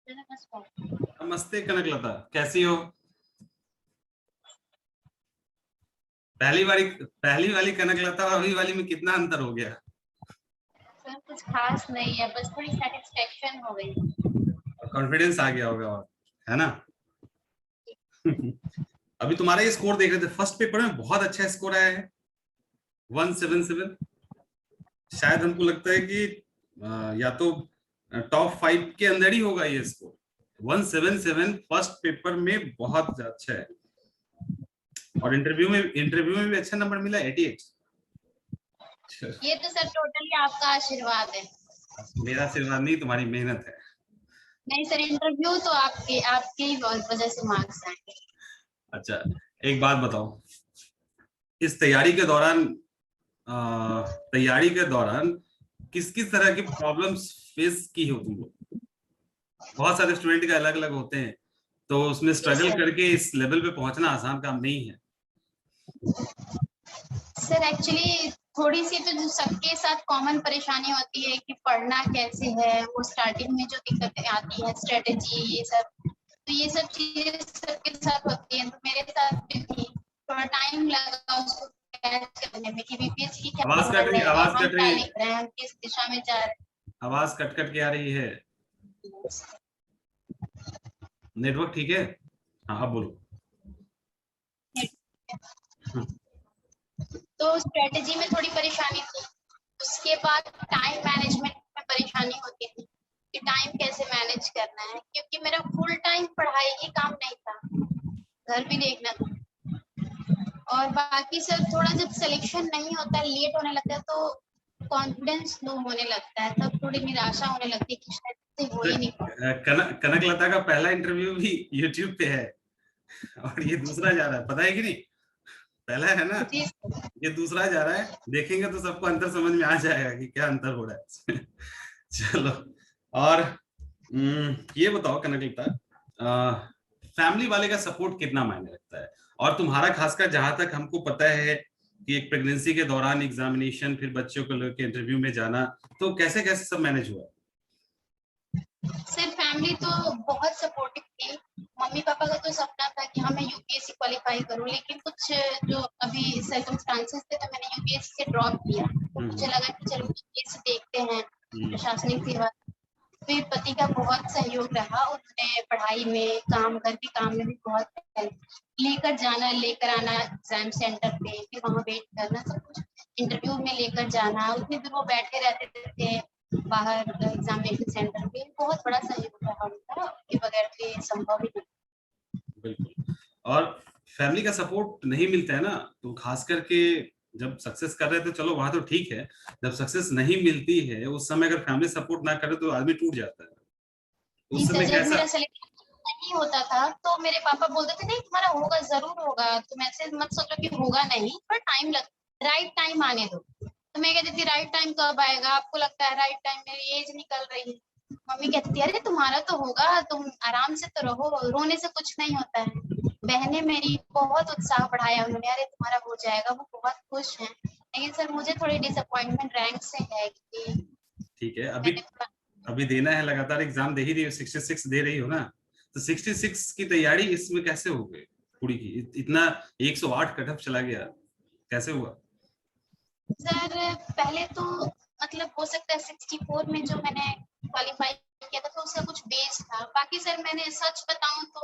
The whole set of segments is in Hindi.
नमस्ते कनकलता, कैसी हो? पहली वाली कनकलता और अभी वाली में कितना अंतर हो गया? सर कुछ खास नहीं है, बस थोड़ी सेटिस्फेक्शन हो गई और कॉन्फिडेंस आ गया होगा, और है ना? अभी तुम्हारा ये स्कोर देख रहे थे, फर्स्ट पेपर में बहुत अच्छा स्कोर आया है, 177। शायद हमको लगता है कि या तो टॉप 5 के अंदर ही होगा ये स्कोर। 177 फर्स्ट पेपर में बहुत अच्छा है। और इंटरव्यू में भी अच्छा नंबर मिला, 88। ये तो सर टोटली आपका आशीर्वाद है। मेरा आशीर्वाद नहीं, तुम्हारी मेहनत है। नहीं सर, इंटरव्यू तो आपके ही वजह से मार्क्स आएंगे। अच्छा, एक बात बताओ, इस तैयारी के दौरान किस किस तरह की प्रॉब्लम्स फेस की हो तुम लोग? बहुत सारे स्टूडेंट का अलग अलग होते हैं, तो उसमें स्ट्रगल करके इस लेवल पे पहुंचना आसान काम नहीं है। सर एक्चुअली थोड़ी सी तो जो सबके साथ कॉमन परेशानी होती है कि पढ़ना कैसे है, वो स्टार्टिंग में जो दिक्कतें आती है, स्ट्रेटेजी, ये सब, तो ये सब चीजें सबके साथ होती है। तो मेरे साथ भी थी, थोड़ा टाइम लगा उसको कैच करने में कि बीपीएससी की क्या आवाज कट रही है, हम क्या लिख रहे हैं, हम किस दिशा में जा रहे हैं। आवाज कट कट के आ रही है। नेटवर्क ठीक है? हाँ, अब बोलो। तो स्ट्रेटेजी में थोड़ी परेशानी थी, उसके बाद टाइम मैनेजमेंट में परेशानी होती थी कि टाइम कैसे मैनेज करना है, क्योंकि मेरा फुल टाइम पढ़ाई ही काम नहीं था, घर भी देखना था। और बाकी सब थोड़ा जब सिलेक्शन नहीं होता, लेट होने लगता है, तो कॉन्फिडेंस लो होने लगता है, तब थोड़ी निराशा होने लगती है कि शायद हो ही नहीं पाएगा। कनकलता का पहला इंटरव्यू भी यूट्यूब पे है और ये दूसरा जा रहा है, पता है कि नहीं? पहला है ना, ये दूसरा जा रहा है। देखेंगे तो सबको अंतर समझ में आ जाएगा कि क्या अंतर हो रहा है। चलो, और ये बताओ कनकलता, फैमिली वाले का सपोर्ट कितना मायने रखता है? और तुम्हारा खासकर, जहां तक हमको पता है कि एक प्रेगनेंसी के दौरान एग्जामिनेशन, फिर बच्चों को लेकर इंटरव्यू में जाना, तो कैसे कैसे सब मैनेज हुआ? सर फैमिली तो बहुत सपोर्टिव थी। मम्मी पापा का तो सपना था कि हाँ मैं यूपीएससी क्वालिफाई करूं, लेकिन कुछ जो अभी सर्कमस्टांसेस थे, तो मैंने यूपीएससी से ड्रॉप किया। तो मुझे लगा कि चलो यूपीएससी देखते हैं, प्रशासनिक सेवा। फिर पति का बहुत सहयोग रहा, उन्होंने पढ़ाई में, काम में भी बहुत हेल्प, लेकर जाना लेकर आना एग्जाम सेंटर पे, फिर वहाँ वेट करना, सब कुछ इंटरव्यू में लेकर जाना, उतनी देर वो बैठे रहते थे बाहर एग्जामिनेशन सेंटर पे। बहुत बड़ा सहयोग रहा उनका, उनके बगैर तो ये संभव ही नहीं। बिल्कुल। और फैमिली का सपोर्ट नहीं मिलता है ना, तो खास करके जब सक्सेस कर रहे थे, चलो वहां तो ठीक है, जब सक्सेस नहीं मिलती है उस समय अगर फैमिली सपोर्ट ना करे तो आदमी टूट जाता है। उस समय जब कैसा? मेरा सिलेक्शन नहीं होता था, तो मेरे पापा बोलते थे नहीं तुम्हारा होगा, जरूर होगा, तुम ऐसे मत सोचो कि होगा नहीं, पर टाइम लग, राइट टाइम आने दो। तो मैं कहती थी राइट टाइम कब आएगा, आपको लगता है राइट टाइम, मेरी एज निकल रही है। मम्मी कहती थी अरे तुम्हारा तो होगा, तुम आराम से तो रहो, रोने से कुछ नहीं होता है। बहने मेरी बहुत उत्साह बढ़ाया उन्होंने, अरे तुम्हारा हो जाएगा, वो बहुत खुश हैं। लेकिन सर मुझे थोड़ी डिसअपॉइंटमेंट रैंक से है कि ठीक है, अभी देना है, लगातार एग्जाम दे ही रही हो, 66 दे रही हो ना, तो 66 की तैयारी इसमें कैसे हो गई पूरी की? इतना 108 कट ऑफ चला गया, कैसे हुआ? सर पहले तो मतलब हो सकता है 64 में जो मैंने क्वालिफाई किया था, तो उसका कुछ बेस था। बाकी सर मैंने सच बताऊं तो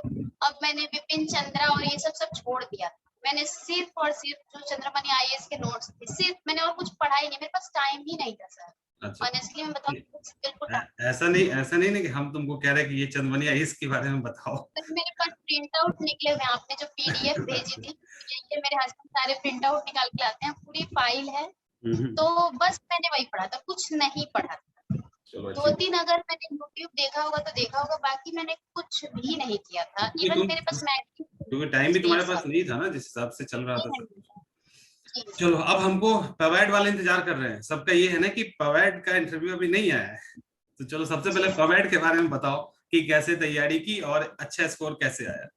अब मैंने विपिन चंद्रा और ये सब छोड़ दिया। मैंने सिर्फ और सिर्फ जो चंद्रमणि आईएएस के नोट्स थे, सिर्फ मैंने, और कुछ पढ़ा ही नहीं, मेरे पास टाइम ही नहीं था सर। अच्छा, ऑनेस्टली मैं बताऊं, बिल्कुल ऐसा नहीं ना कि हम तुमको कह रहे हैं कि ये चंदवनिया इसके बारे में बताओ। मेरे पास प्रिंट आउट निकले हुए, आपने जो पीडीएफ भेजी थी, ये मेरे हस्बैंड सारे प्रिंट आउट निकाल के लाते हैं, पूरी फाइल है। तो बस मैंने वही पढ़ा था, कुछ नहीं पढ़ा था। 2-3 अगर मैंने यूट्यूब देखा होगा तो देखा होगा, बाकी मैंने कुछ भी नहीं किया था। इवन मेरे पास क्योंकि टाइम भी तुम्हारे पास नहीं था ना, जिस हिसाब से चल रहा था सब कुछ। चलो, अब हमको पवैड वाले इंतजार कर रहे हैं, सबका ये है ना कि पवैड का इंटरव्यू अभी नहीं आया है, तो चलो सबसे पहले पवैड के बारे में बताओ कि कैसे तैयारी की और अच्छा स्कोर कैसे आया।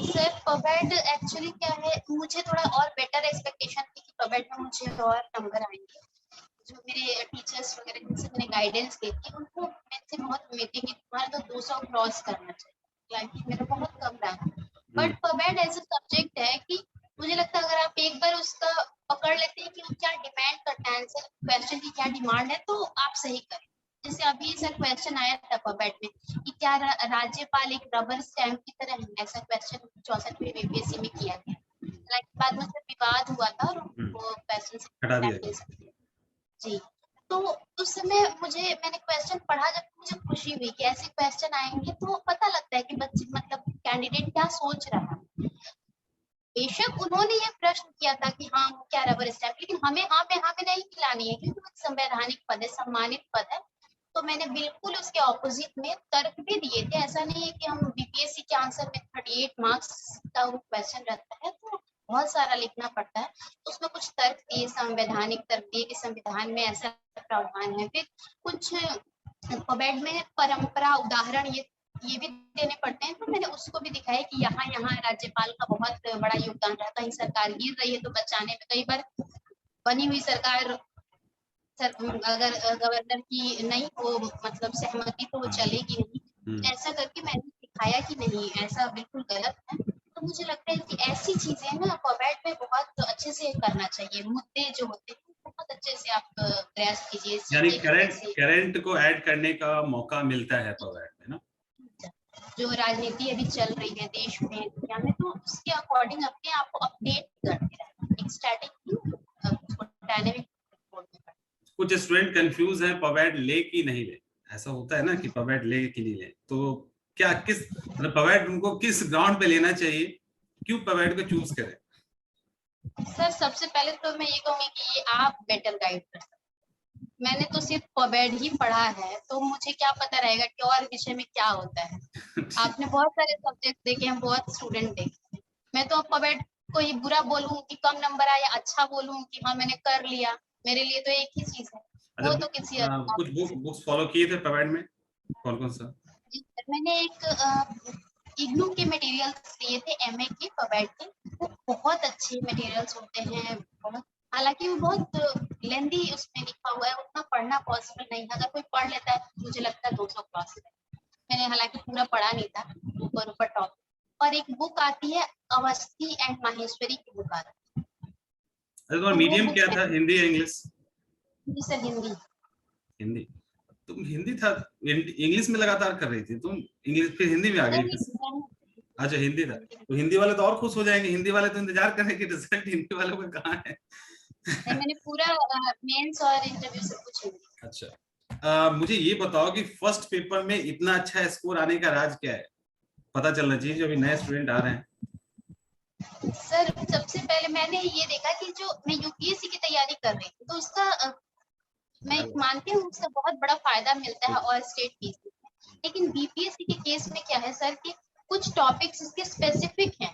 सर पवैड एक्चुअली क्या है, मुझे थोड़ा और बेटर एक्सपेक्टेशन थी कि पवैड में मुझे और नंबर आएंगे। जो मेरे टीचर्स वगैरह जिनसे मैंने गाइडेंस ली थी, उनको मैं से बहुत उम्मीद थी कि तुम्हारा तो 200 क्रॉस करना चाहिए, लाइक मेरा बहुत कम रहा। बट पबेड ऐसा सब्जेक्ट है कि मुझे लगता है अगर आप एक बार उसका पकड़ लेते हैं कि वो क्या डिमांड करता है, आंसर क्वेश्चन की क्या डिमांड है, तो आप सही करें। जैसे अभी सर क्वेश्चन आया था पबेड में कि क्या राज्यपाल एक रबर स्टैम्प की तरह है, ऐसा क्वेश्चन 64वीं बीपीएससी में किया गया। लाइक बाद में उसमें विवाद हुआ था और वो क्वेश्चन हटा दिया से जी। तो उस समय मैंने क्वेश्चन पढ़ा, जब मुझे खुशी हुई कि ऐसे क्वेश्चन आएंगे तो पता लगता है कि बच्चे मतलब कैंडिडेट क्या सोच रहा है। बेशक उन्होंने ये प्रश्न किया था कि हाँ क्या रबर स्टैम्प, लेकिन हमें हाँ में नहीं खिलानी है क्योंकि वो संवैधानिक पद है, सम्मानित पद है। तो मैंने बिल्कुल उसके ऑपोजिट में तर्क भी दिए थे। ऐसा नहीं है कि हम बीपीएससी के आंसर में 38 मार्क्स का वो क्वेश्चन रहता है तो बहुत सारा लिखना पड़ता है, उसमें कुछ तर्क दिए, संवैधानिक तर्क दिए कि संविधान में ऐसा प्रावधान है। फिर कुछ पबेड में परंपरा उदाहरण ये भी देने पड़ते हैं, तो मैंने उसको भी दिखाया कि यहाँ राज्यपाल का बहुत बड़ा योगदान रहता है। सरकार गिर रही है तो बचाने में कई बार बनी हुई सरकार अगर गवर्नर की नहीं हो मतलब सहमति तो वो चलेगी नहीं। ऐसा करके मैंने दिखाया कि नहीं ऐसा बिल्कुल गलत है। तो मुझे लगता है कि ऐसी चीजें ना पबेड में बहुत अच्छे से करना चाहिए। मुद्दे जो होते हैं बहुत अच्छे से आप ग्रैस्प कीजिए, यानी सीखिए। करंट को ऐड करने का मौका मिलता है पबेड में ना। जो राजनीति अभी चल रही है देश में दुनिया में, तो उसके अकॉर्डिंग अपने आप को अपडेट करते रहना, एक स्टैटिक डायनेमिक। कुछ स्टूडेंट कंफ्यूज हैं पबेड ले कि नहीं ले, ऐसा होता है ना कि पबेड ले कि नहीं ले, तो क्या किस मतलब पबेड उनको किस ग्राउंड पे लेना चाहिए, क्यों पबेड को चूज करें? सर सबसे पहले तो मैं ये कहूंगी कि ये आप बेटर गाइड कर सकते। मैंने तो सिर्फ पबेड ही पढ़ा है तो मुझे क्या पता रहेगा कि और विषय में क्या होता है। आपने बहुत सारे सब्जेक्ट देखे हैं, बहुत स्टूडेंट देखे। मैं तो पबेड को ही बुरा बोलूं कि कम नंबर आया, अच्छा बोलूं कि हाँ मैंने कर लिया, मेरे लिए तो एक ही चीज है। अच्छा, वो तो किसी कुछ बुक्स फॉलो किए थे पबेड में, कौन सा? मैंने एक इग्नू के मटेरियल्स लिए थे एमए के पबेड के। वो बहुत अच्छे मटेरियल्स होते हैं, बहुत, हालांकि वो बहुत लेंदी उसमें लिखा हुआ है, उतना पढ़ना पॉसिबल नहीं है। अगर कोई पढ़ लेता है तो मुझे लगता है 200 क्रॉस है। मैंने हालांकि पूरा पढ़ा नहीं था, ऊपर टॉपिक। और एक बुक आती है अवस्थी एंड माहेश्वरी की बुक आती है। तो है, मीडियम क्या था, हिंदी या इंग्लिश? सर हिंदी। हिंदी। तुम हिंदी था, इंग्लिश में लगातार कर रही थी तुम, इंग्लिश फिर हिंदी में आ गई फिर? अच्छा हिंदी था, तो हिंदी वाले तो और खुश हो जाएंगे, हिंदी वाले तो इंतजार करेंगे कि रिजल्ट हिंदी वालों का कहाँ है। मैंने पूरा मेंस और इंटरव्यू सब कुछ हिंदी। अच्छा, मुझे ये बताओ कि फर्स्ट पेपर में इतना अच्छा स्कोर आने का राज क्या है, पता चलना चाहिए जो अभी नए स्टूडेंट आ रहे हैं। सर सबसे पहले मैंने ये देखा कि जो मैं यूपीएससी की तैयारी कर रही थी तो उसका मैं मानती हूँ उसका बहुत बड़ा फायदा मिलता है और स्टेट फीस। लेकिन बीपीएससी के केस में क्या है सर कि कुछ टॉपिक्स इसके स्पेसिफिक हैं,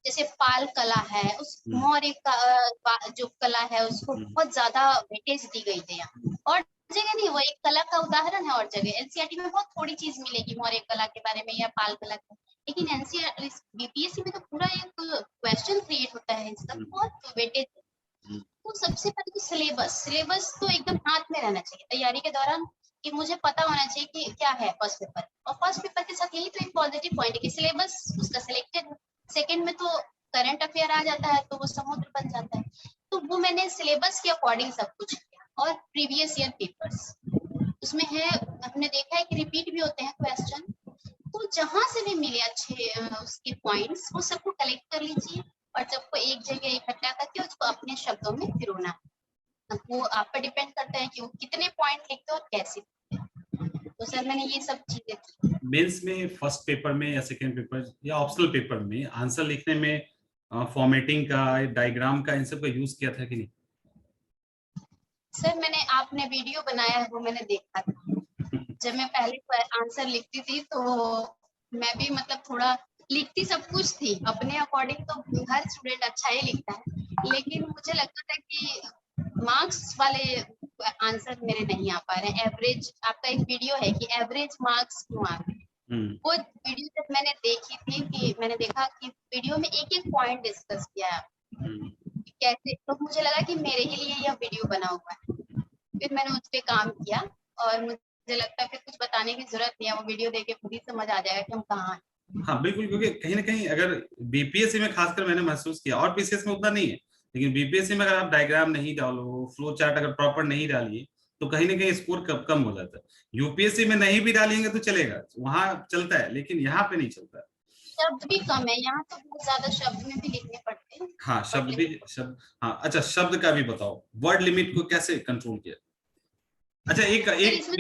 जैसे पाल कला है, उस मौर्य का जो कला है उसको बहुत ज्यादा वेटेज दी गई थी यहाँ, और जगह नहीं। वो एक कला का उदाहरण है और जगह एनसीईआरटी में बहुत थोड़ी चीज मिलेगी मौर्य कला के बारे में या पाल कला के, लेकिन एनसीईआरटी बीपीएससी में तो पूरा एक क्वेश्चन क्रिएट होता है, इसका बहुत वेटेज है। तो सबसे पहले तो सिलेबस तो एकदम हाथ में रहना चाहिए तैयारी के दौरान, कि मुझे पता होना चाहिए कि क्या है फर्स्ट पेपर। और फर्स्ट पेपर के साथ यही तो एक पॉजिटिव पॉइंट है कि सिलेबस उसका सिलेक्टेड है। सेकंड में तो करंट अफेयर आ जाता है तो वो समुद्र बन जाता है। तो वो मैंने सिलेबस के अकॉर्डिंग सब कुछ किया। और प्रीवियस ईयर पेपर्स उसमें है, हमने देखा है कि रिपीट भी होते हैं क्वेश्चन, तो जहां से भी मिले अच्छे उसके पॉइंट्स वो सबको कलेक्ट कर लीजिए और सबको एक जगह इकट्ठा करके उसको अपने शब्दों में पिरोना। वो आप पर डिपेंड करता है कि वो कितने पॉइंट लिखते हो और कैसे। तो सर मैंने ये सब चीजें की। मेंस में फर्स्ट पेपर में या सेकंड पेपर या ऑप्शनल पेपर में आंसर लिखने में फॉर्मेटिंग का, डायग्राम का, इन सब का यूज किया था कि नहीं? सर मैंने आपने वीडियो बनाया है वो मैंने देखा था। जब मैं पहले आंसर लिखती थी तो मैं भी मतलब थोड़ा लिखती सब कुछ थी अपने अकॉर्डिंग, तो हर स्टूडेंट अच्छा ही लिखता है, लेकिन मुझे लगता था कि मार्क्स वाले आंसर मेरे नहीं आ पा रहे हैं। एवरेज आपका एक वीडियो है कि एवरेज मार्क्स क्यों आ रहे हैं, वो वीडियो जब मैंने देखी थी कि मैंने देखा कि वीडियो में एक एक पॉइंट डिस्कस किया है कैसे, तो मुझे लगा कि मेरे ही लिए यह वीडियो बना हुआ है। फिर मैंने उस पर काम किया और मुझे लगता है फिर कुछ बताने की जरूरत नहीं है, वो वीडियो देख के खुद ही समझ आ जाएगा कि हम कहाँ हैं। हाँ बिल्कुल, क्योंकि कहीं ना कहीं अगर बीपीएससी में खासकर मैंने महसूस किया, और पीसीएस में उतना नहीं है, लेकिन बीपीएससी में अगर आप डायग्राम नहीं डालो, फ्लो चार्ट अगर प्रॉपर नहीं डालिए, तो कहीं ना कहीं स्कोर कम हो जाता है। यूपीएससी में नहीं भी डालेंगे तो चलेगा, वहां चलता है, लेकिन यहाँ पे नहीं चलता है। शब्द भी कम है यहाँ तो, बहुत ज्यादा शब्द में भी लिखने पड़ते हैं। हाँ वर्ड शब्द भी, लिमिट। शब्द, हाँ अच्छा शब्द का भी बताओ, वर्ड लिमिट को कैसे कंट्रोल किया? अच्छा एक सर एक इसमें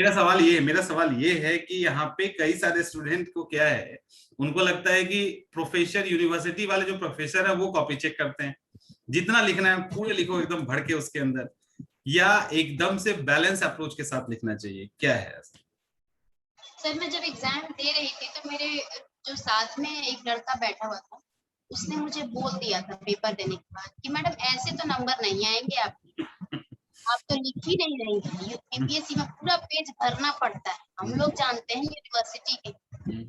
मेरा सवाल ये है कि यहाँ पे कई सारे स्टूडेंट को क्या है, उनको लगता है कि प्रोफेसर, यूनिवर्सिटी वाले जो प्रोफेसर है वो कॉपी चेक करते हैं, जितना लिखना है पूरे लिखो एकदम भर के उसके अंदर, या एकदम से बैलेंस अप्रोच के साथ लिखना चाहिए, क्या है ऐसा? सर मैं जब एग्जाम दे रही थी तो मेरे जो साथ में एक लड़का बैठा हुआ था, उसने मुझे बोल दिया था पेपर देने के बाद कि मैडम ऐसे तो नंबर नहीं आएंगे आप तो लिख ही नहीं रही हैं। यूपीएससी में पूरा पेज भरना पड़ता है, हम लोग जानते हैं यूनिवर्सिटी के।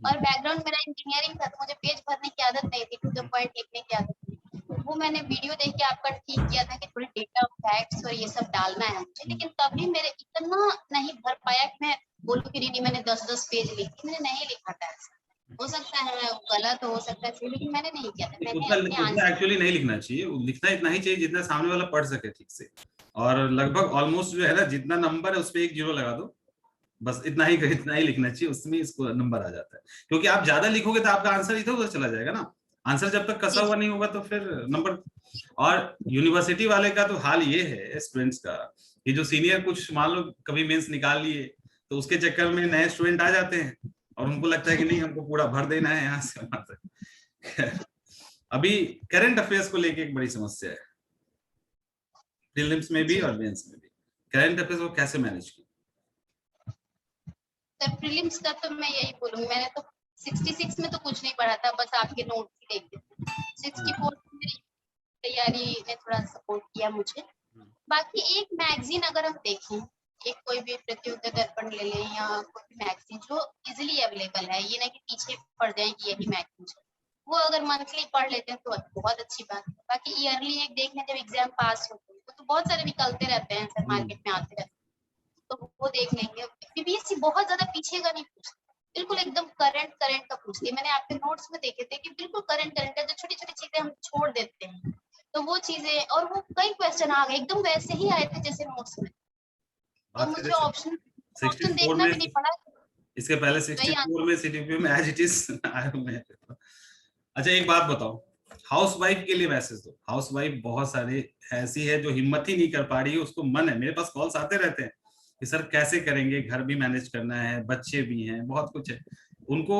और बैकग्राउंड मेरा इंजीनियरिंग था तो मुझे पेज भरने की आदत नहीं थी, टू द पॉइंट लिखने की आदत थी। तो वो मैंने वीडियो देख के आपका ठीक किया था कि थोड़ी डेटा फैक्ट्स और ये सब डालना है मुझे, लेकिन तभी मेरे इतना नहीं भर पाया कि मैं बोलूँ कि दीदी मैंने 10-10 पेज लिखे, मैंने नहीं लिखा था ऐसा। हो सकता है गलत हो सकता है, लेकिन मैंने नहीं किया था, मैंने उतना अपने उतना आंसर। एक्चुअली नहीं लिखना चाहिए, लिखना इतना ही चाहिए जितना सामने वाला पढ़ सके ठीक से, और लगभग ऑलमोस्ट जो है ना, जितना नंबर है उस पर एक जीरो लगा दो, बस इतना ही लिखना चाहिए, उसमें इसको नंबर आ जाता है। क्योंकि आप ज्यादा लिखोगे तो आपका आंसर इधर उधर चला जाएगा ना, आंसर जब तक कसा जी हुआ नहीं होगा तो फिर नंबर। और यूनिवर्सिटी वाले का तो हाल ये है स्टूडेंट्स का, कि जो सीनियर कुछ मान लो कभी मेंस निकाल लिए, तो उसके चक्कर में नए स्टूडेंट आ जाते हैं, और उनको लगता है कि नहीं हमको पूरा भर देना है यहाँ से वहां तक। अभी करंट अफेयर्स को लेके एक बड़ी समस्या है, प्रीलिम्स में भी जी और मेंस में भी। करंट अफेयर्स को कैसे मैनेज किया? सर प्रीलिम्स का तो मैं यही बोलूंगी, मैंने तो 66 में तो कुछ नहीं पढ़ा था, बस आपके नोट ही देख थे। 64 में मेरी तैयारी ने थोड़ा सपोर्ट किया मुझे। बाकी एक मैगजीन अगर हम देखें, एक कोई भी प्रतियोगिता दर्पण ले लें या कोई भी मैगजीन जो इजीली अवेलेबल है, ये ना कि पीछे पड़ जाए कि यही मैगजीन है, वो अगर मंथली पढ़ लेते हैं तो बहुत अच्छी बात है। बाकी ईयरली एक देख लें, जब एग्जाम पास होते हैं तो बहुत सारे निकलते रहते हैं सर, मार्केट में आते रहते हैं, तो वो देख लेंगे। बीबीएससी बहुत ज्यादा पीछे का नहीं पूछती, बिल्कुल एकदम करंट करंट का पूछती है। मैंने आपके नोट्स में देखे थे कि बिल्कुल करंट करंट है, जो छोटी छोटी चीजें हम छोड़ देते हैं तो वो चीजें, और वो कई क्वेश्चन आ गए एकदम वैसे ही आए थे जैसे नोट्स में। तो बात करें मुझे ऑप्शन ऑप्शन 64 देखना में, भी नहीं पड़ा, इसके पहले वही 64 आंसर। में सीटीपी में एज इट इज आए हुए हैं। अच्छा एक बात बताओ, हाउस वाइफ के लिए मैसेज दो। हाउस वाइफ बहुत सारी ऐसी है जो हिम्मत ही नहीं कर पा रही है, उसको मन है, मेरे पास कॉल्स आते रहते हैं कि सर कैसे करेंगे, घर भी मैनेज करना है, बच्चे भी हैं, बहुत कुछ है, उनको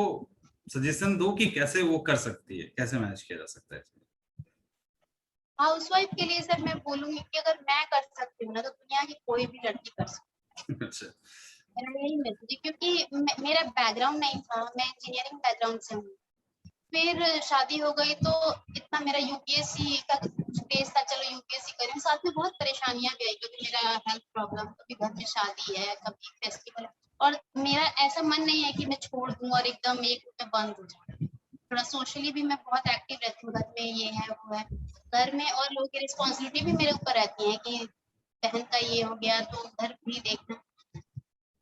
सजेशन दो कि कैसे वो कर सकती है, कैसे मैनेज किया जा सकता है। हाउसवाइफ के लिए सर मैं बोलूंगी कि अगर मैं कर सकती हूँ ना तो दुनिया की कोई भी लड़की कर सकती अच्छा। है। मेरा यही मैसेज है, क्योंकि मेरा बैकग्राउंड नहीं था, मैं इंजीनियरिंग बैकग्राउंड से हूँ। फिर शादी हो गई तो इतना मेरा यूपीएससी का स्पेस था, चलो यूपीएससी करें, साथ में बहुत परेशानियां भी आई क्योंकि मेरा हेल्थ प्रॉब्लम, कभी घर में शादी है, कभी फेस्टिवल है। और मेरा ऐसा मन नहीं है कि मैं छोड़ दूं और एकदम एक में बंद हो जाऊं। थोड़ा सोशली भी मैं बहुत एक्टिव रहती हूँ, घर में ये है वो है, घर में और लोगों की रिस्पॉन्सिबिलिटी भी मेरे ऊपर रहती है कि बहन का ये हो गया तो घर भी देखना।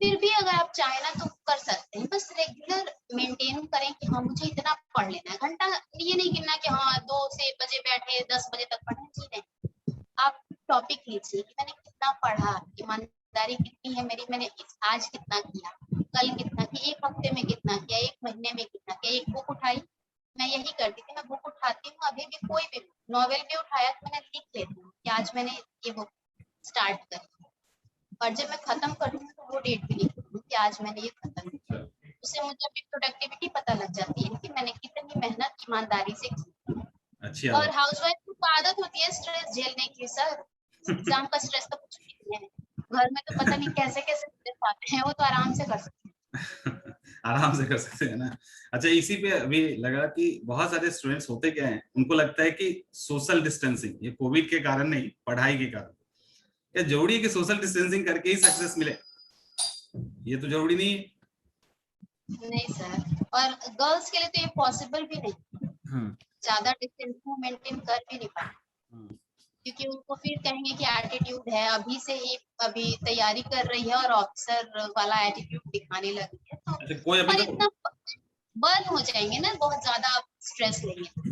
फिर भी अगर आप चाहें ना तो कर सकते हैं, बस रेगुलर मेंटेन करें कि हाँ मुझे इतना पढ़ लेना है घंटा, ये नहीं गिनना कि हाँ 2 बजे बैठे 10 बजे तक पढ़े, जी नहीं। आप टॉपिक लीजिए कि मैंने कितना पढ़ा, ईमानदारी कितनी है मेरी, मैंने आज कितना किया, कल कितना किया, एक हफ्ते में कितना किया, एक महीने में कितना किया। एक बुक उठाई, मैं यही करती थी, मैं बुक उठाती हूँ अभी भी, कोई भी नॉवेल भी उठाया तो मैंने लिख लेती हूँ कि आज मैंने ये बुक स्टार्ट करी, और जब मैं खत्म करूंगी तो वो डेट भी लिख दूंगी कि आज मैंने ये खत्म किया। उससे मुझे अपनी प्रोडक्टिविटी पता लग जाती है कि मैंने कितनी मेहनत ईमानदारी से की। अच्छी और आदत। हाउसवाइफ को आदत होती है स्ट्रेस झेलने की सर, एग्जाम का स्ट्रेस तो कुछ भी नहीं है, घर में तो पता नहीं कैसे कैसे स्ट्रेस आते हैं, वो तो आराम से कर सकते हैं। आराम से कर सकते हैं ना। अच्छा इसी पे अभी लगा कि बहुत सारे स्टूडेंट्स होते क्या हैं, उनको लगता है कि सोशल डिस्टेंसिंग, ये कोविड के कारण नहीं, पढ़ाई के कारण, क्या जरूरी है कि सोशल डिस्टेंसिंग करके ही सक्सेस मिले? ये तो जरूरी नहीं है। नहीं सर, और गर्ल्स के लिए तो ये पॉसिबल भी नहीं, हम्म। ज्यादा डिस्टेंस को मेंटेन कर भी नहीं पाए। हम्म। क्योंकि उनको फिर कहेंगे कि एटीट्यूड है, अभी से ही अभी तैयारी कर रही है और ऑफिसर वाला एटीट्यूड दिखाने लगी है, तो अच्छा, कोई अभी और तक इतना बर्न हो जाएंगे ना, बहुत ज्यादा आप स्ट्रेस लेंगे।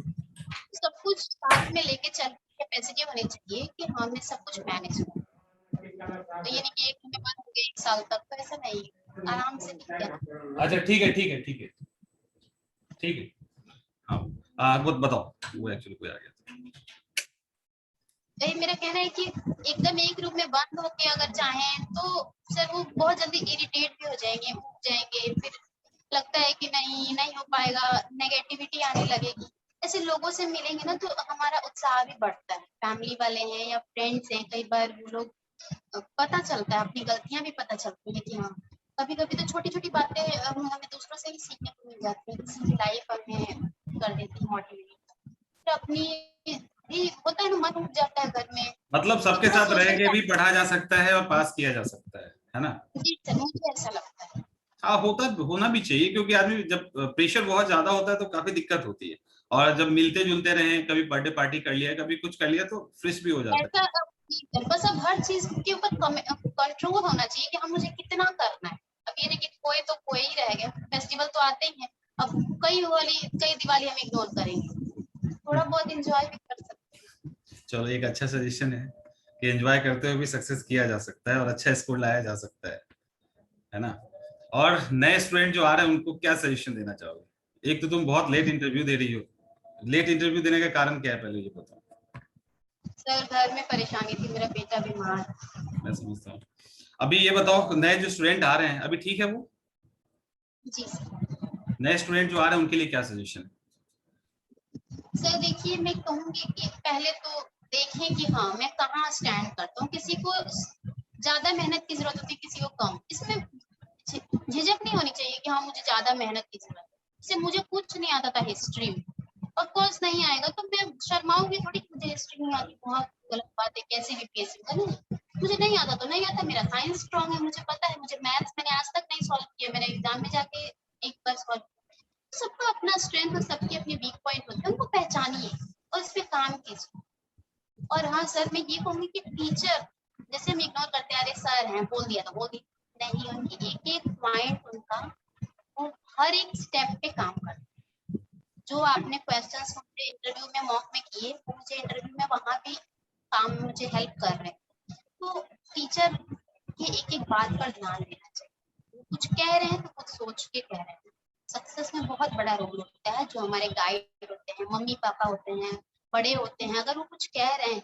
सब कुछ साथ में लेके चल कैपेसिटी होनी चाहिए कि हमने सब कुछ मैनेज किया। तो ये नहीं कि एक महीने बाद हो गया, 1 साल तक, तो ऐसा नहीं, आराम से ठीक है। अच्छा ठीक है ठीक है ठीक है ठीक है, हाँ वो बताओ, वो एक्चुअली कोई आ गया था। यही मेरा कहना है कि एकदम एक रूम में बंद होके अगर चाहें तो सर वो बहुत जल्दी इरिटेट भी हो जाएंगे, उब जाएंगे, फिर लगता है कि नहीं नहीं हो पाएगा, नेगेटिविटी आने लगेगी। ऐसे लोगों से मिलेंगे ना तो हमारा उत्साह भी बढ़ता है। फैमिली वाले हैं या फ्रेंड्स हैं, कई बार वो लोग पता चलता है, अपनी गलतियां भी पता चलती है कि हाँ, कभी कभी तो छोटी छोटी बातें हमें दूसरों से ही सीखने को मिल जाती है, किसी की लाइफ हमें कर देती है मोटिवेट। फिर अपनी भी होता है ना, मन उठ जाता है घर में, मतलब तो सबके थोड़ा साथ रह सोशल के भी टाइम। पढ़ा जा सकता है और पास किया जा सकता है ना? जी सर, मुझे ऐसा लगता है। हाँ, होता होना भी चाहिए, क्योंकि आदमी जब प्रेशर बहुत ज्यादा होता है तो काफी दिक्कत होती है, और जब मिलते जुलते रहे, कभी बर्थडे पार्टी कर लिया, कभी कुछ कर लिया, तो फ्रेश भी हो जाता ऐसा बस अब हर चीज के ऊपर कंट्रोल होना चाहिए कि हम मुझे कितना करना है। अब ये नहीं कि कोई तो कोई ही रह गया, फेस्टिवल तो आते ही हैं, अब कई दिवाली हम इग्नोर करेंगे, है। थोड़ा बहुत एंजॉय भी कर सकते चलो, एक अच्छा सजेशन है कि एंजॉय करते हुए भी सक्सेस किया जा सकता है और अच्छा स्कोर लाया जा सकता है ना? और नए स्टूडेंट जो आ रहे हैं उनको क्या सजेशन देना चाहोगे? एक तो तुम बहुत लेट इंटरव्यू दे रही हो, लेट इंटरव्यू देने का कारण क्या है, पहले ये बताओ। हैं। सर घर में परेशानी थी, मेरा बेटा बीमार। मैं समझता हूँ। अभी ये बताओ, नए जो स्टूडेंट आ रहे हैं अभी, ठीक है वो जी सर। नए स्टूडेंट जो आ रहे हैं उनके लिए क्या सजेशन है? सर देखिए, मैं कहूंगी कि पहले तो देखें कि हाँ मैं कहाँ स्टैंड करता हूँ। किसी को ज्यादा मेहनत की जरूरत होती है, किसी को कम। इसमें झिझक नहीं होनी चाहिए कि हाँ मुझे ज्यादा मेहनत की जरूरत है। जैसे मुझे कुछ नहीं आता था हिस्ट्री में, ऑफ कोर्स नहीं आएगा तो मैं शर्माऊंगी थोड़ी कि मुझे हिस्ट्री नहीं आती, बहुत गलत बात है, कैसे भी पीएससी का नहीं, मुझे नहीं आता तो नहीं आता। मेरा साइंस स्ट्रांग है, मुझे पता है, मुझे मैथ्स मैंने आज तक नहीं सॉल्व किया, मैंने एग्जाम में जाके एक बार सॉल्व। सबका अपना स्ट्रेंथ और सबकी अपनी वीक पॉइंट होते हैं, उनको पहचानिए और इस पे काम कीजिए। और हाँ सर, मैं ये कहूंगी कि टीचर जैसे हम इग्नोर करते हैं, अरे सर हैं बोल दिया तो बोल दिया, नहीं, उनकी एक एक पॉइंट उनका, वो हर एक स्टेप पे काम करते हैं। जो आपने क्वेश्चंस मुझे इंटरव्यू में मॉक में किए, वो मुझे इंटरव्यू में वहां भी काम, मुझे हेल्प कर रहे हैं। तो टीचर की एक एक बात पर ध्यान देना चाहिए। वो कुछ कह रहे हैं तो कुछ सोच के कह रहे हैं। सक्सेस में बहुत बड़ा रोल होता है, जो हमारे गाइड होते हैं, मम्मी पापा होते हैं, बड़े होते हैं, अगर वो कुछ कह रहे हैं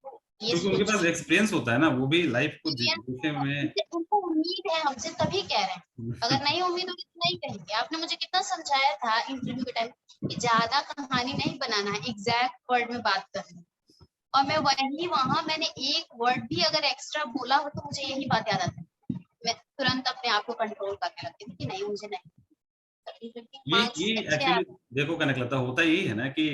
तो ये क्योंकि उनके पास सोचिए। एक्सपीरियंस होता है ना, वो भी लाइफ को एक्सपीरियंस जीते है, में। उनको उम्मीद है हमसे तभी कह रहे हैं। अगर नहीं उम्मीद होगी तो नहीं कहेंगे। आपने मुझे कितना समझाया था इंटरव्यू के टाइम कि ज्यादा कहानी नहीं बनाना है, एग्जैक्ट वर्ड में बात करनी है। और मैं वही वहां मैंने एक वर्ड भी अगर एक्स्ट्रा बोला हो तो मुझे यही बात याद आती है, मैं तुरंत अपने आप को कंट्रोल करके रखती थी कि नहीं मुझे नहीं। मार्क्स ये अच्छे आ एक्चुअली देखो, कनकलता होता यही है ना कि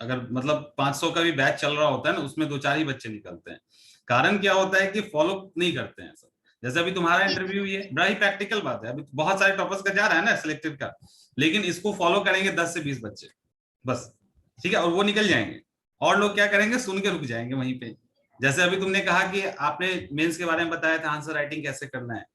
अगर मतलब 500 का भी बैच चल रहा होता है ना, उसमें 2-4 ही बच्चे निकलते हैं। कारण क्या होता है कि फॉलो नहीं करते हैं सब। जैसे अभी तुम्हारा इंटरव्यू, ये बड़ा ही प्रैक्टिकल बात है, अभी बहुत सारे टॉपर्स का जा रहा है ना सिलेक्टेड का, लेकिन इसको फॉलो करेंगे 10 से 20 बच्चे बस, ठीक है, और वो निकल जाएंगे। और लोग क्या करेंगे, सुन के रुक जाएंगे वहीं पे। जैसे अभी तुमने कहा कि आपने मेंस के बारे में बताया था, आंसर राइटिंग कैसे करना है,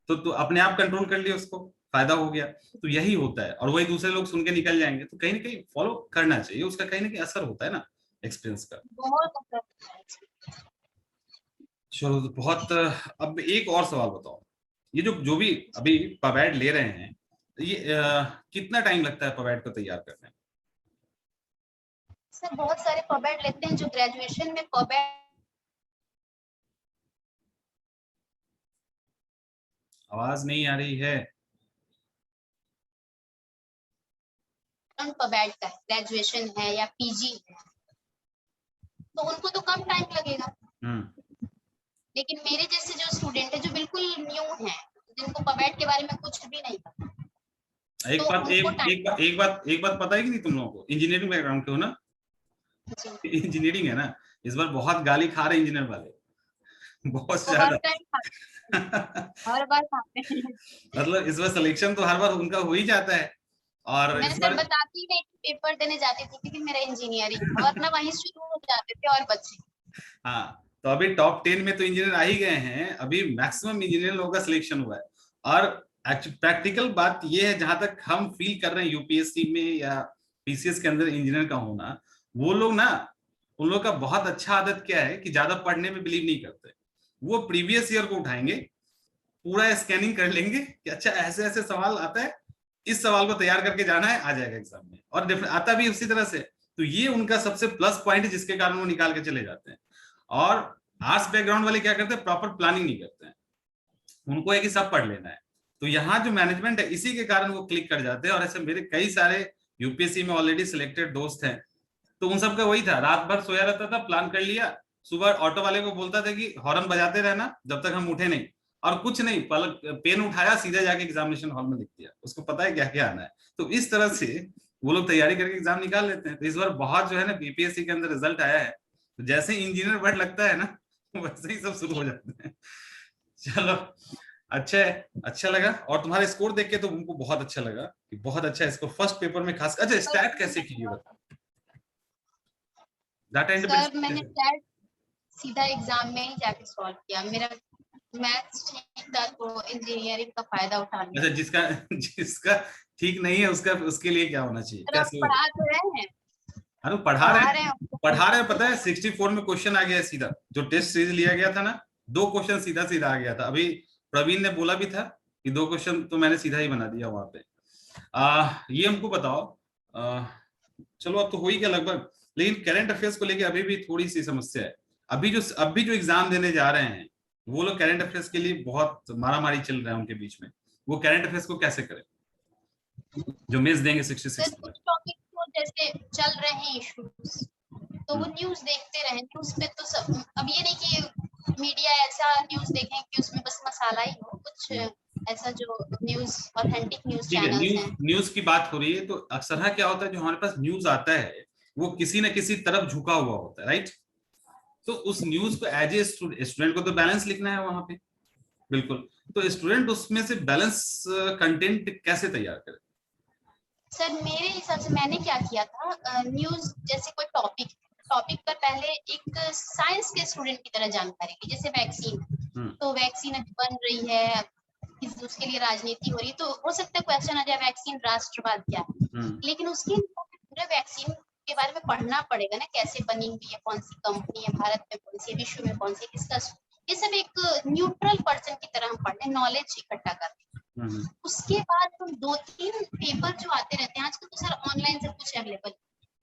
तो अपने आप कंट्रोल कर लिया, उसको फायदा हो गया। तो यही होता है, और वही दूसरे लोग सुन के निकल जाएंगे, तो कहीं ना कहीं फॉलो करना चाहिए, उसका कहीं ना कहीं असर होता है ना, एक्सपीरियंस का। बहुत अच्छा है। चलो, तो बहुत। अब एक और सवाल बताओ, ये जो जो भी अभी पवेड ले रहे हैं, ये कितना टाइम लगता है पवेड को तैयार करने में? सर बहुत सारे पॉबैट लेते हैं जो ग्रेजुएशन में पॉबैट आवाज नहीं आ रही है। पॉबैट का ग्रेजुएशन है या पीजी है, तो उनको तो कम टाइम लगेगा। लेकिन मेरे जैसे जो स्टूडेंट है जो बिल्कुल न्यू है, जिनको पॉबैट के बारे में कुछ भी नहीं पता, एक तो बात उनको एक टाइम। एक बात एक बात एक बात पता है कि नहीं, तुम लोगों को इंजीनियरिंग बैकग्राउंड के हो ना? इंजीनियरिंग है ना, इस बार बहुत गाली खा रहे इंजीनियर वाले, बहुत वो हर ज्यादा। टाइम हर बार खाते हैं। मतलब इस बार सिलेक्शन तो हर बार उनका हो ही जाता है, और मैं इस सर बार बताती नहीं पेपर देने जाती थी क्योंकि मेरा इंजीनियरिंग और ना वहीं शुरू हो जाते थे और बच्चे। हाँ, तो अभी टॉप 10 में तो इंजीनियर आ ही गए हैं, अभी मैक्सिमम इंजीनियर लोगों का सिलेक्शन हुआ है। और प्रैक्टिकल बात ये है, जहां तक हम फील कर रहे हैं यूपीएससी में या पीसीएस के अंदर इंजीनियर का होना, वो लोग ना, उन लोग का बहुत अच्छा आदत क्या है कि ज्यादा पढ़ने में बिलीव नहीं करते। वो प्रीवियस ईयर को उठाएंगे, पूरा स्कैनिंग कर लेंगे कि अच्छा ऐसे ऐसे सवाल आता है, इस सवाल को तैयार करके जाना है, आ जाएगा एग्जाम में, और आता भी उसी तरह से। तो ये उनका सबसे प्लस पॉइंट है, जिसके कारण वो निकाल के चले जाते हैं। और आर्ट्स बैकग्राउंड वाले क्या करते हैं, प्रॉपर प्लानिंग नहीं करते हैं, उनको है कि सब पढ़ लेना है। तो यहाँ जो मैनेजमेंट है, इसी के कारण वो क्लिक कर जाते हैं। और ऐसे मेरे कई सारे यूपीएससी में ऑलरेडी सिलेक्टेड दोस्त हैं, तो उन सबका वही था, रात भर सोया रहता था, प्लान कर लिया, सुबह ऑटो वाले को बोलता था कि हॉर्न बजाते रहना जब तक हम उठे नहीं, और कुछ नहीं, पलक पेन उठाया, सीधा जाके एग्जामिनेशन हॉल में लिख दिया, उसको पता है क्या क्या आना है। तो इस तरह से वो लोग तैयारी करके एग्जाम निकाल लेते हैं। तो इस बार बहुत जो है ना बीपीएससी के अंदर रिजल्ट आया है, तो जैसे इंजीनियर वर्ड लगता है ना, वैसे ही सब शुरू हो जाते हैं। चलो, अच्छा है, अच्छा लगा। और तुम्हारे स्कोर देख के तो उनको बहुत अच्छा लगा कि बहुत अच्छा है, इसको फर्स्ट पेपर में खास। अच्छा, स्टैट कैसे की, बता, डाटा सर इंटरप्रिटेशन मैंने कैसे? सैट सीधा एग्जाम में ही जाके सॉल्व किया, मेरा मैथ्स ठीक था तो इंजीनियरिंग का फायदा उठा लिया। अच्छा, जिसका जिसका ठीक नहीं है, उसका उसके लिए क्या होना चाहिए, सर आप कैसे होगा? पढ़ा तो रहे हैं, अरे पढ़ा रहे पढ़ा रहे हैं, हैं आपको पढ़ा रहे हैं, पता है 64 में क्वेश्चन आ गया है सीधा, जो टेस्ट सीरीज लिया गया था ना, 2 क्वेश्चन सीधा सीधा आ गया था। अभी प्रवीण ने बोला भी था कि 2 क्वेश्चन तो मैंने सीधा ही बना दिया वहां पे। ये हमको बताओ, चलो अब तो हो ही गया लगभग, लेकिन करंट अफेयर्स को लेके अभी भी थोड़ी सी समस्या है। अभी जो एग्जाम देने जा रहे हैं, वो लोग करंट अफेयर्स के लिए बहुत मारामारी चल रहा है उनके बीच में। वो करंट अफेयर्स को कैसे करें, जो मिस देंगे सर 66 में? कुछ टॉपिक तो जैसे चल रहे हैं इश्यूज, तो वो हम्म, न्यूज देखते रहे, न्यूज पे तो सब, अब ये नहीं कि मीडिया ऐसा न्यूज देखें कि उसमें बस मसाला ही हो, कुछ हम्म। ऐसा जो न्यूज ऑथेंटिक न्यूज ठीक है, चैनल्स न्यूज हैं। न्यूज की बात हो रही है, तो अक्सर क्या होता है, जो हमारे पास न्यूज आता है, वो किसी न किसी तरफ झुका हुआ होता है, राइट? तो उस न्यूज को एज ए स्टूडेंट को तो बैलेंस लिखना है वहां पे, बिल्कुल। तो स्टूडेंट उसमें से बैलेंस कंटेंट कैसे तैयार करे? सर मेरे हिसाब से मैंने क्या किया था, न्यूज जैसे कोई टॉपिक, टॉपिक पर पहले एक साइंस के स्टूडेंट की तरह जानकारी ली, जैसे वैक्सीन, हम्म, तो वैक्सीन अभी बन रही है, उसके लिए राजनीति हो रही है, तो हो सकता है क्वेश्चन आ जाए वैक्सीन राष्ट्रवाद क्या है, हम्म, लेकिन उसके लिए पूरे वैक्सीन के बारे में पढ़ना पड़ेगा ना, कैसे बनी हुई है, कौन सी कंपनी है, भारत में कौन सी है, विश्व में कौन सी है, किसका, ये सब एक न्यूट्रल पर्सन की तरह हम पढ़ते, नॉलेज इकट्ठा करते हैं। हम्म, उसके बाद हम 2-3 पेपर जो आते रहते हैं, आजकल तो सर ऑनलाइन सब कुछ अवेलेबल,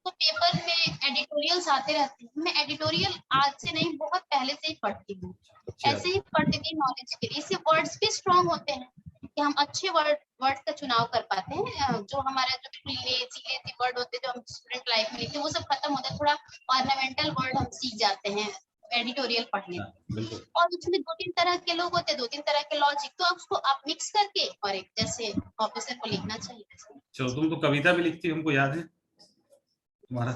तो पेपर में एडिटोरियल्स आते रहते हैं, मैं एडिटोरियल आज से नहीं बहुत पहले से ही पढ़ती हूँ, अच्छा, ऐसे ही पढ़ती थी नॉलेज के लिए, इससे वर्ड्स भी स्ट्रांग होते हैं कि हम अच्छे वर्ड्स का चुनाव कर पाते हैं, जो हमारा जो बिल्कुल लेजी वर्ड होते हैं जो हम स्टूडेंट लाइफ में लिखते हैं वो सब खत्म होता है, थोड़ा ऑर्नामेंटल वर्ड हम सीख जाते हैं एडिटोरियल पढ़ने हाँ, से। बिल्कुल। और उसमें 2-3 तरह के लोग होते हैं, 2-3 तरह के लॉजिक, तो आप उसको आप मिक्स करके और एक जैसे ऑफिसर को लिखना चाहिए। चलो, तुम तो कविता भी लिखती हो, हमको याद है तुम्हारा,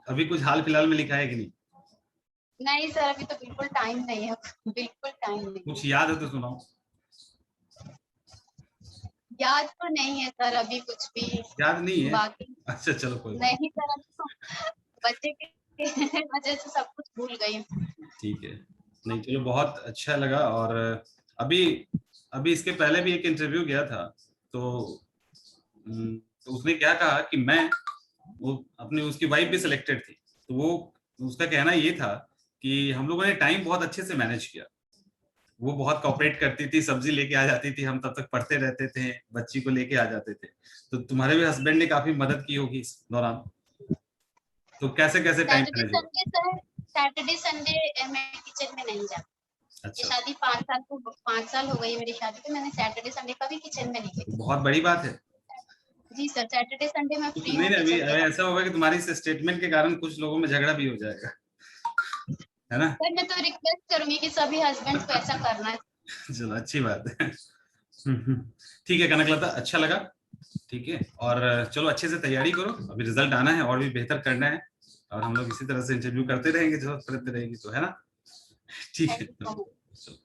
अभी कुछ हाल फिलहाल में लिखा है कि नहीं? नहीं सर अभी तो बिल्कुल टाइम नहीं है, बिल्कुल टाइम नहीं है। कुछ याद है तो सुनाओ। याद तो नहीं है सर अभी कुछ भी, याद नहीं है? बाकी अच्छा, चलो कोई बात नहीं सर, तो बच्चे के वजह से सब कुछ भूल गई हूँ। नहीं, ठीक है। नहीं, चलो, बहुत अच्छा लगा। और अभी अभी इसके पहले भी एक इंटरव्यू गया था, तो तो उसने क्या कहा कि मैं, वो अपनी, उसकी वाइफ भी सिलेक्टेड थी, तो वो, उसका कहना ये था कि हम लोगों ने टाइम बहुत अच्छे से मैनेज किया। वो बहुत कॉपरेट करती थी, सब्जी लेके आ जाती थी, हम तब तक पढ़ते रहते थे, बच्ची को लेके आ जाते थे। तो तुम्हारे भी हस्बैंड ने काफी मदद की होगी इस दौरान, तो कैसे कैसे टाइम सैटरडे मैनेज हुआ? संडे सर, सैटरडे संडे मैं किचन में नहीं जाती, ये अच्छा, शादी 5 साल हो गई है मेरी शादी, तो मैंने सैटरडे संडे कभी किचन में नहीं तो गई। बहुत बड़ी बात है। जी सर, सैटरडे संडे मैं कुछ फ्री नहीं, हूँ नहीं, अभी किचन के अभी बाहर। ऐसा होगा कि तुम्हारी इस स्टेटमेंट के कारण कुछ लोगों में झगड़ा भी हो जाएगा, है ना? सर मैं तो रिक्वेस्ट करूंगी कि सभी हस्बैंड को ऐसा करना है। चलो, अच्छी बात है। ठीक है कनकलता, अच्छा लगा। ठीक है, और चलो अच्छे से तैयारी करो, अभी रिजल्ट आना है और भी बेहतर करना है, और हम लोग इसी तरह से इंटरव्यू करते रहेंगे, जरूरत पड़ती रहेगी तो, है ना? ठीक थैंक है, यू सो मच। चलो।